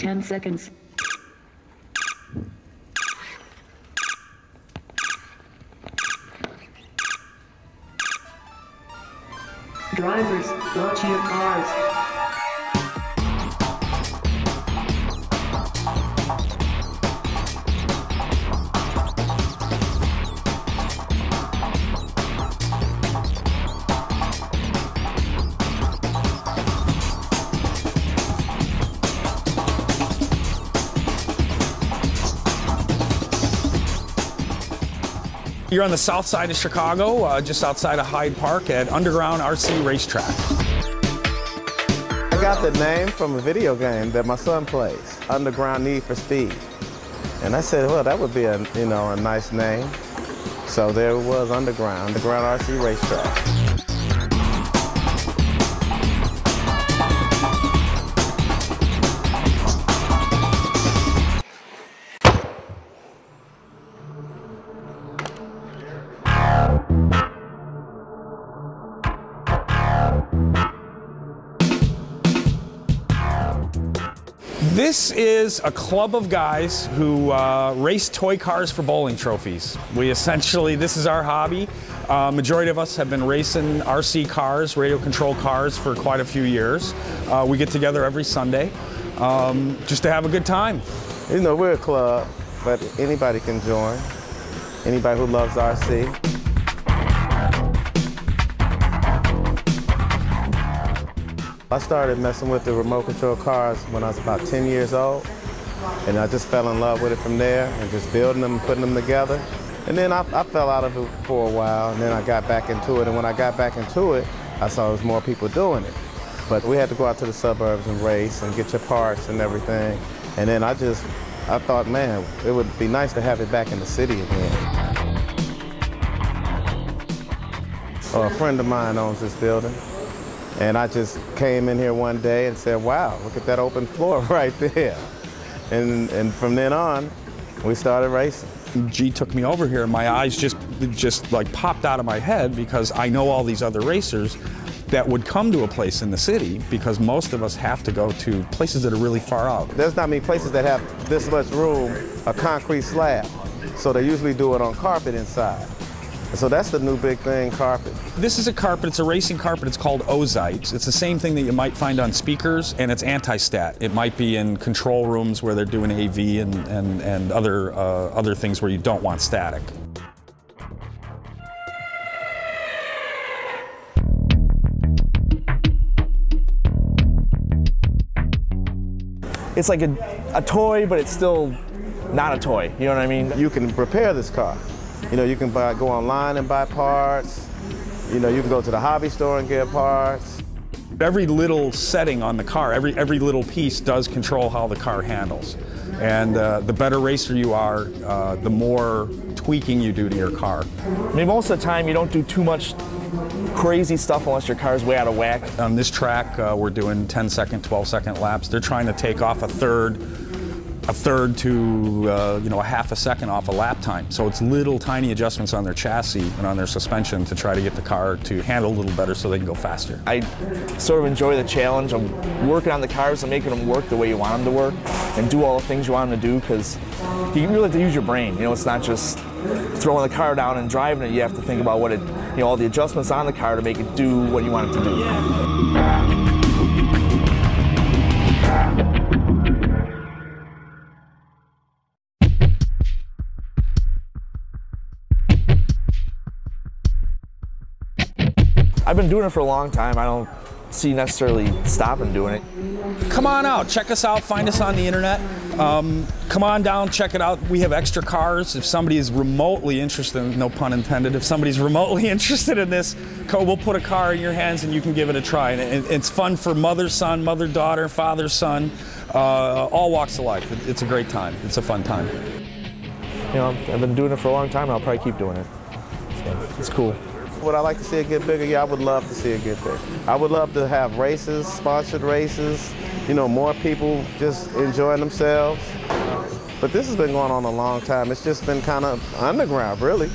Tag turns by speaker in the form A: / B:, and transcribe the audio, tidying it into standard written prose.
A: 10 seconds. Drivers, watch your cars.
B: You're on the south side of Chicago, just outside of Hyde Park at Underground RC Racetrack.
C: I got the name from a video game that my son plays, Underground Need for Speed. And I said, well, that would be a nice name. So there it was, Underground RC Racetrack.
B: This is a club of guys who race toy cars for bowling trophies. This is our hobby. Majority of us have been racing RC cars, radio control cars, for quite a few years. We get together every Sunday just to have a good time.
C: You know, we're a club, but anybody can join. Anybody who loves RC. I started messing with the remote control cars when I was about 10 years old, and I just fell in love with it from there, and just building them and putting them together. And then I fell out of it for a while, and then I got back into it, and when I got back into it, I saw there was more people doing it. But we had to go out to the suburbs and race and get your parts and everything, and then I thought, man, it would be nice to have it back in the city again. A friend of mine owns this building. And I just came in here one day and said, wow, look at that open floor right there. And from then on, we started racing.
B: G took me over here and my eyes just like popped out of my head, because I know all these other racers that would come to a place in the city, because most of us have to go to places that are really far out.
C: There's not many places that have this much room, a concrete slab. So they usually do it on carpet inside. So that's the new big thing, carpet.
B: This is a carpet, it's a racing carpet, it's called Ozite. It's the same thing that you might find on speakers, and it's anti-stat. It might be in control rooms where they're doing AV and other things where you don't want static.
D: It's like a toy, but it's still not a toy, you know what I mean?
C: You can repair this car. You know, you can go online and buy parts. You know, you can go to the hobby store and get parts.
B: Every little setting on the car, every little piece does control how the car handles. And the better racer you are, the more tweaking you do to your car.
D: I mean, most of the time you don't do too much crazy stuff unless your car's way out of whack.
B: On this track, we're doing 10-second, 12-second laps. They're trying to take off a third to a half a second off a lap time. So it's little tiny adjustments on their chassis and on their suspension to try to get the car to handle a little better so they can go faster.
D: I sort of enjoy the challenge of working on the cars and making them work the way you want them to work and do all the things you want them to do, because you really have to use your brain. You know, it's not just throwing the car down and driving it. You have to think about what all the adjustments on the car to make it do what you want it to do. I've been doing it for a long time. I don't see necessarily stopping doing it.
B: Come on out, check us out, find us on the internet. Come on down, check it out. We have extra cars. If somebody is remotely interested, no pun intended, if somebody's remotely interested in this, we'll put a car in your hands and you can give it a try. And it's fun for mother, son, mother, daughter, father, son, all walks of life. It's a great time. It's a fun time.
D: You know, I've been doing it for a long time and I'll probably keep doing it. So it's cool.
C: Would I like to see it get bigger? Yeah, I would love to see it get bigger. I would love to have races, sponsored races, you know, more people just enjoying themselves. But this has been going on a long time. It's just been kind of underground, really.